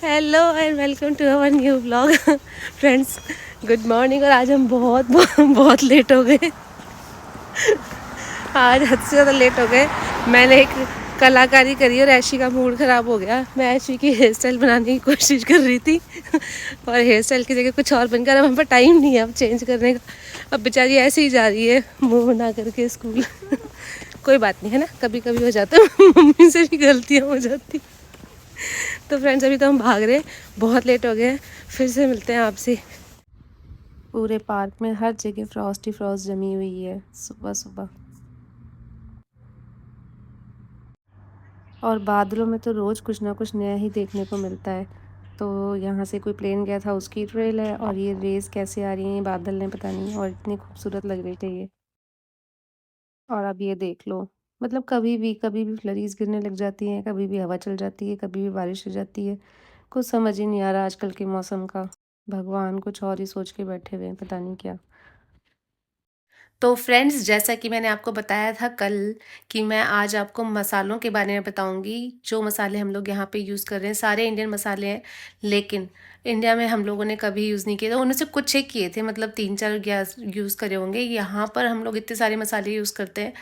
Hello and welcome to our new vlog. Friends good morning. और आज हम बहुत लेट हो गए। आज हद से ज़्यादा लेट हो गए। मैंने एक कलाकारी करी और ऐशी का मूड ख़राब हो गया। मैं ऐशी की हेयर स्टाइल बनाने की कोशिश कर रही थी और हेयर स्टाइल की जगह कुछ और बन कर, अब हम पर टाइम नहीं है अब चेंज करने का। अब बेचारी ऐसे ही जा रही है मुँह बना करके स्कूल। कोई बात नहीं है ना, कभी कभी हो जाता है। मम्मी से भी गलतियाँ हो जाती। तो फ्रेंड्स अभी तो हम भाग रहे हैं, बहुत लेट हो गए हैं। फिर से मिलते हैं आपसे। पूरे पार्क में हर जगह फ्रॉस्ट ही फ्रॉस्ट जमी हुई है सुबह सुबह। और बादलों में तो रोज़ कुछ ना कुछ नया ही देखने को मिलता है। तो यहाँ से कोई प्लेन गया था, उसकी ट्रेल है। और ये रेस कैसे आ रही हैं बादल ने पता नहीं, और इतनी खूबसूरत लग रही थी ये। और अब ये देख लो, मतलब कभी भी फ्लरीज गिरने लग जाती हैं, कभी भी हवा चल जाती है, कभी भी बारिश हो जाती है। कुछ समझ ही नहीं आ रहा आजकल के मौसम का। भगवान कुछ और ही सोच के बैठे हुए हैं, पता नहीं क्या। तो फ्रेंड्स जैसा कि मैंने आपको बताया था कल कि मैं आज आपको मसालों के बारे में बताऊंगी। जो मसाले हम लोग यहाँ पे यूज़ कर रहे हैं सारे इंडियन मसाले हैं, लेकिन इंडिया में हम लोगों ने कभी यूज़ नहीं किए। तो उनमें से कुछ एक किए थे, मतलब 3-4 गैस यूज़ करे होंगे। यहाँ पर हम लोग इतने सारे मसाले यूज़ करते हैं।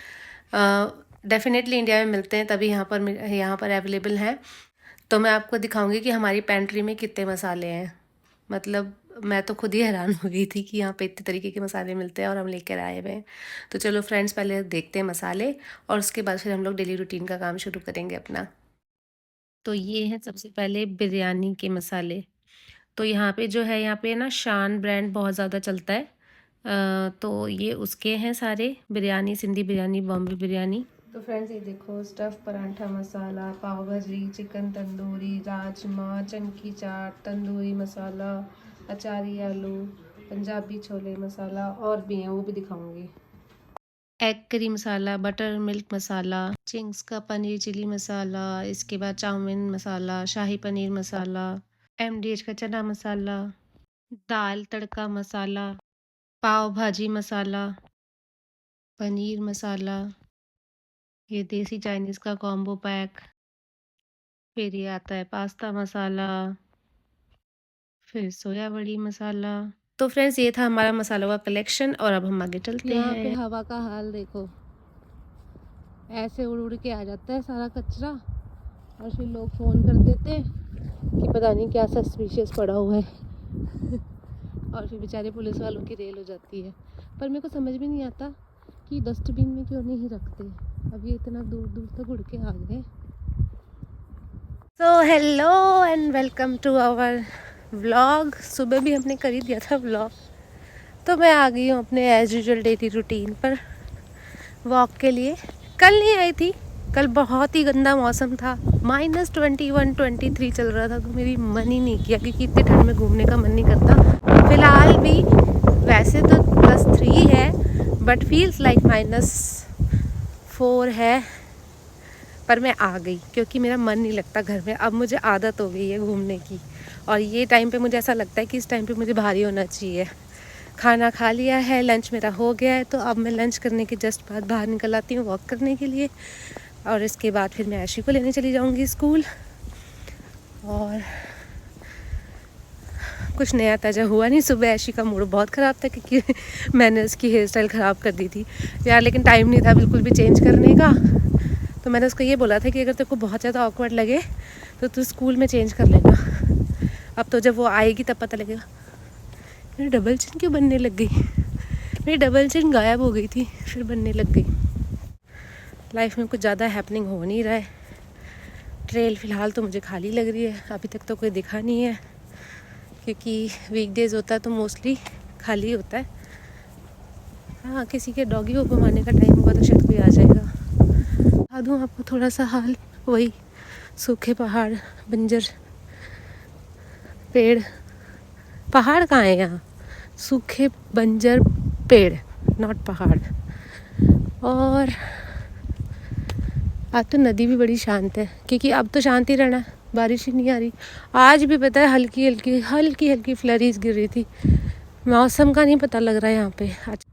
डेफिनेटली इंडिया में मिलते हैं तभी यहाँ पर अवेलेबल हैं। तो मैं आपको दिखाऊंगी कि हमारी पेंट्री में कितने मसाले हैं। मतलब मैं तो खुद ही हैरान हो गई थी कि यहाँ पे इतने तरीके के मसाले मिलते हैं और हम लेकर आए हुए हैं। तो चलो फ्रेंड्स पहले देखते हैं मसाले, और उसके बाद फिर हम लोग डेली रूटीन का काम शुरू करेंगे अपना। तो ये है सबसे पहले बिरयानी के मसाले। तो यहाँ पे जो है, यहाँ पे ना शान ब्रांड बहुत ज़्यादा चलता है। तो ये उसके हैं सारे, बिरयानी, सिंधी बिरयानी, बॉम्बे बिरयानी। तो फ्रेंड्स ये देखो, स्टफ़ पराठा मसाला, पाव भाजी, चिकन तंदूरी, राजमा, चनकी चाट, तंदूरी मसाला, अचारी आलू, पंजाबी छोले मसाला, और भी हैं वो भी दिखाऊंगी। एग करी मसाला, बटर मिल्क मसाला, चिंग्स का पनीर चिली मसाला, इसके बाद चाउमीन मसाला, शाही पनीर मसाला, MDH का चना मसाला, दाल तड़का मसाला, पाव भाजी मसाला, पनीर मसाला, ये देसी चाइनीज़ का कॉम्बो पैक, फिर ये आता है पास्ता मसाला, फिर सोया बड़ी मसाला। तो फ्रेंड्स ये था हमारा मसालों का कलेक्शन, और अब हम आगे चलते हैं। यहाँ पे हवा का हाल देखो, ऐसे उड़ उड़ के आ जाता है सारा कचरा, और फिर लोग फ़ोन कर देते हैं कि पता नहीं क्या सस्पिशियस पड़ा हुआ है। और फिर बेचारे पुलिस वालों की रेल हो जाती है। पर मेरे को समझ में नहीं आता कि डस्टबिन में क्यों नहीं रखते। अब ये इतना दूर दूर तक उड़ के आ गए। So hello and welcome to our vlog. सुबह भी हमने कर ही दिया था व्लॉग। तो मैं आ गई हूँ अपने एज यूजुअल डेली रूटीन पर वॉक के लिए। कल नहीं आई थी, कल बहुत ही गंदा मौसम था, -21-23 चल रहा था। तो मेरी मन ही नहीं किया, क्योंकि इतनी ठंड में घूमने का मन नहीं करता। फिलहाल भी वैसे तो +3 है, बट फील्स लाइक -4 है। पर मैं आ गई क्योंकि मेरा मन नहीं लगता घर में। अब मुझे आदत हो गई है घूमने की, और ये टाइम पे मुझे ऐसा लगता है कि इस टाइम पे मुझे भारी होना चाहिए। खाना खा लिया है, लंच मेरा हो गया है, तो अब मैं लंच करने के जस्ट बाद बाहर निकल आती हूँ वॉक करने के लिए। और इसके बाद फिर मैं ऐशी को लेने चली जाऊँगी स्कूल। और कुछ नया ताज़ा हुआ नहीं। सुबह ऐशी का मूड बहुत ख़राब था क्योंकि मैंने उसकी हेयर स्टाइल ख़राब कर दी थी यार, लेकिन टाइम नहीं था बिल्कुल भी चेंज करने का। तो मैंने उसको ये बोला था कि अगर तेरे को बहुत ज़्यादा ऑकवर्ड लगे तो तू स्कूल में चेंज कर लेना। अब तो जब वो आएगी तब पता लगेगा। मेरी डबल चिन क्यों बनने लग गई? मेरी डबल चिन गायब हो गई थी, फिर बनने लग गई। लाइफ में कुछ ज़्यादा हैपनिंग हो नहीं रहा है। ट्रेल फ़िलहाल तो मुझे खाली लग रही है, अभी तक तो कोई दिखा नहीं है, क्योंकि वीकडेज़ होता है तो मोस्टली खाली होता है। हाँ, किसी के डॉगी को घुमाने का टाइम होगा तो शायद कोई आ जाएगा। बता दूँ आपको थोड़ा सा हाल, वही सूखे पहाड़, बंजर पेड़। पहाड़ कहाँ है यहाँ? सूखे बंजर पेड़, नॉट पहाड़। और आज तो नदी भी बड़ी शांत है, क्योंकि अब तो शांति रहना, बारिश ही नहीं आ रही। आज भी पता है हल्की हल्की फ्लरीज गिर रही थी। मौसम का नहीं पता लग रहा है यहाँ पे आज।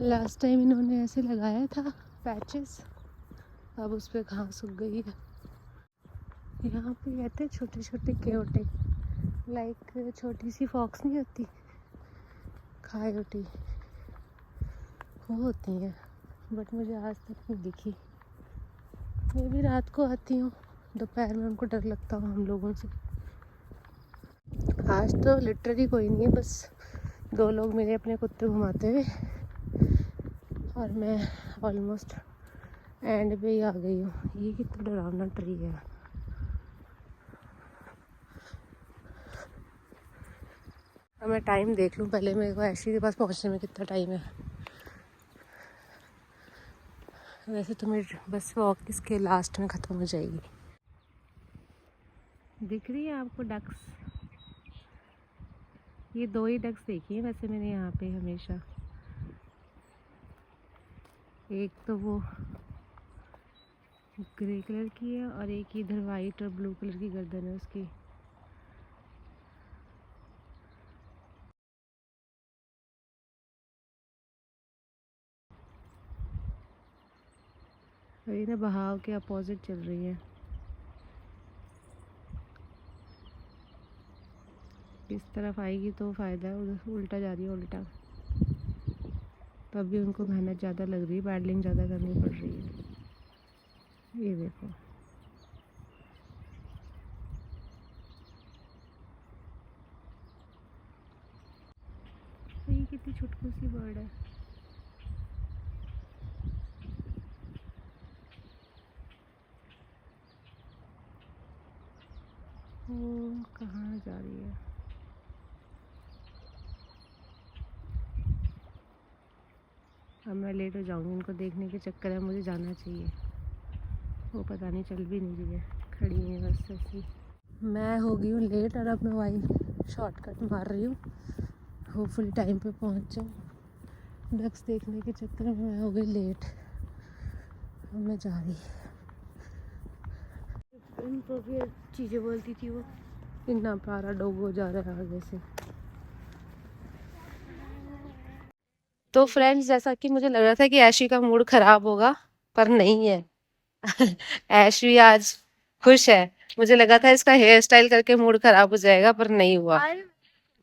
लास्ट टाइम इन्होंने ऐसे लगाया था पैचेस, अब उस पर घास उग गई है। यहाँ पे रहते हैं छोटे छोटे केवटे, लाइक छोटी सी फॉक्स नहीं होती, खायोटी, वो होती हैं, बट मुझे आज तक नहीं दिखी। मैं भी रात को आती हूँ, दोपहर में उनको डर लगता हूँ हम लोगों से। आज तो लिटरली कोई नहीं है, बस 2 लोग मेरे अपने कुत्ते घुमाते हुए, और मैं ऑलमोस्ट एंड पे ही आ गई हूँ। ये कितना डरावना ट्री है। अब मैं टाइम देख लूँ पहले, मेरे को ऐशी के पास पहुँचने में कितना टाइम है। वैसे तो मेरी बस वॉक इसके लास्ट में ख़त्म हो जाएगी। दिख रही है आपको डक्स? ये 2 ही डक्स देखी है वैसे मैंने यहाँ पे हमेशा। एक तो वो ग्रे कलर की है और एक इधर वाइट और ब्लू कलर की गर्दन है उसकी। और ये ना बहाव के अपोजिट चल रही है। इस तरफ आएगी तो फ़ायदा है, उधर उल्टा जा रही है उल्टा, तब भी उनको मेहनत ज़्यादा लग रही है, पैडलिंग ज़्यादा करनी पड़ रही है। ये देखो, ये कितनी छुटकू सी बर्ड है। वो कहाँ जा रही है? अब मैं लेट हो जाऊंगी, इनको देखने के चक्कर में मुझे जाना चाहिए। वो पता नहीं चल भी नहीं रही है, खड़ी है बस ऐसी। मैं हो गई हूँ लेट और अब मैं वही शॉर्टकट मार रही हूँ, होपफुली टाइम पे पहुँच जाऊँ। डक्स देखने के चक्कर में मैं हो गई लेट। अब मैं जा रही, उनको भी चीज़ें बोलती थी वो। इतना प्यारा डॉग जा रहा है आगे से। तो फ्रेंड्स, जैसा कि मुझे लग रहा था कि ऐशी का मूड खराब होगा, पर नहीं है। ऐश भी आज खुश है। मुझे लगा था इसका हेयर स्टाइल करके मूड खराब हो जाएगा, पर नहीं हुआ।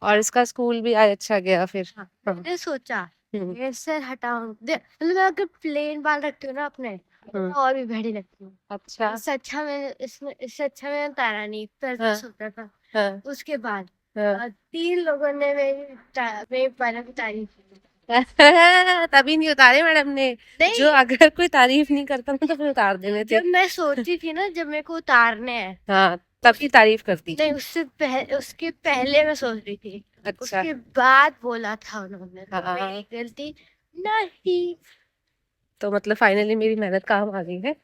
और इसका स्कूल भी आज अच्छा गया फिर। हाँ। मैंने सोचा हेयर स्टाइल हटाऊं, मतलब मैं अगर प्लेन बाल रखती हूँ ना अपने, तो और भी बड़ी लगती हूँ। अच्छा। इससे अच्छा मैंने उतारा नहीं, पर हाँ। सोचा था। हाँ। उसके बाद हाँ। 3 लोगों ने मेरी बालों की तारीफ की। तभी नहीं उतारे मैडम ने। जो अगर कोई तारीफ नहीं करता ना तो फिर उतार देने थे। जब मैं सोचती थी ना, जब मेरे को उतारने हैं, हाँ, तभी तारीफ करती। नहीं, उसके पहले मैं सोच रही थी। अच्छा। उसके बाद बोला था उन्होंने, तो हाँ। मेरी गलती नहीं। तो मतलब फाइनली मेरी मेहनत काम आ गई है।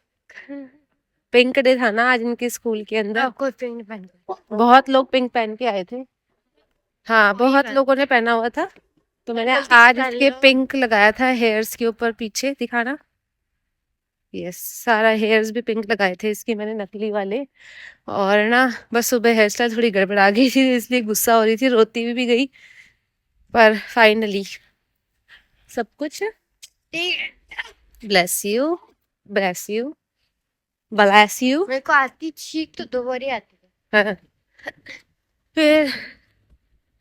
पिंक डे था ना आज इनके स्कूल के अंदर। कोई पिंक पहन के, बहुत लोग पिंक पहन के आए थे। हाँ, बहुत लोगों ने पहना हुआ था, तो मैंने आज इसके पिंक लगाया था हेयर्स के ऊपर। पीछे दिखाना। यस, सारा हेयर्स भी पिंक लगाए थे इसके मैंने, नकली वाले। और ना बस सुबह हेयर स्टाइल थोड़ी गड़बड़ा गई थी, इसलिए गुस्सा हो रही थी, रोती भी गई, पर फाइनली सब कुछ। Bless you, bless you, bless you. मेरे को आती छींक तो 2 बार ही आती है। हाँ। फिर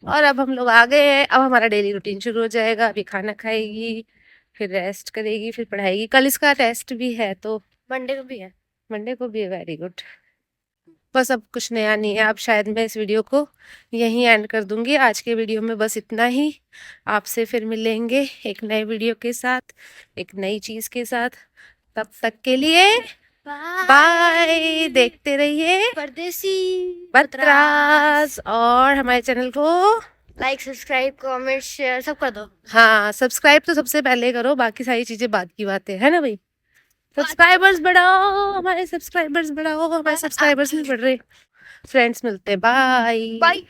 और अब हम लोग आ गए हैं, अब हमारा डेली रूटीन शुरू हो जाएगा। अभी खाना खाएगी, फिर रेस्ट करेगी, फिर पढ़ाएगी। कल इसका टेस्ट भी है, तो मंडे को भी है। मंडे को भी है। Very good. बस अब कुछ नया नहीं है। अब शायद मैं इस वीडियो को यहीं एंड कर दूंगी। आज के वीडियो में बस इतना ही। आपसे फिर मिलेंगे एक नए वीडियो के साथ, एक नई चीज के साथ। तब तक के लिए बाय। देखते रहिए परदेसी बतराज, और हमारे चैनल को लाइक, सब्सक्राइब, कमेंट, शेयर सब कर दो। हाँ, सब्सक्राइब तो सबसे पहले करो, बाकी सारी चीजें बाद की बातें है ना भाई। सब्सक्राइबर्स बढ़ाओ, हमारे सब्सक्राइबर्स बढ़ाओ, हमारे सब्सक्राइबर्स नहीं बढ़ रहे। फ्रेंड्स मिलते, बाय। बाय।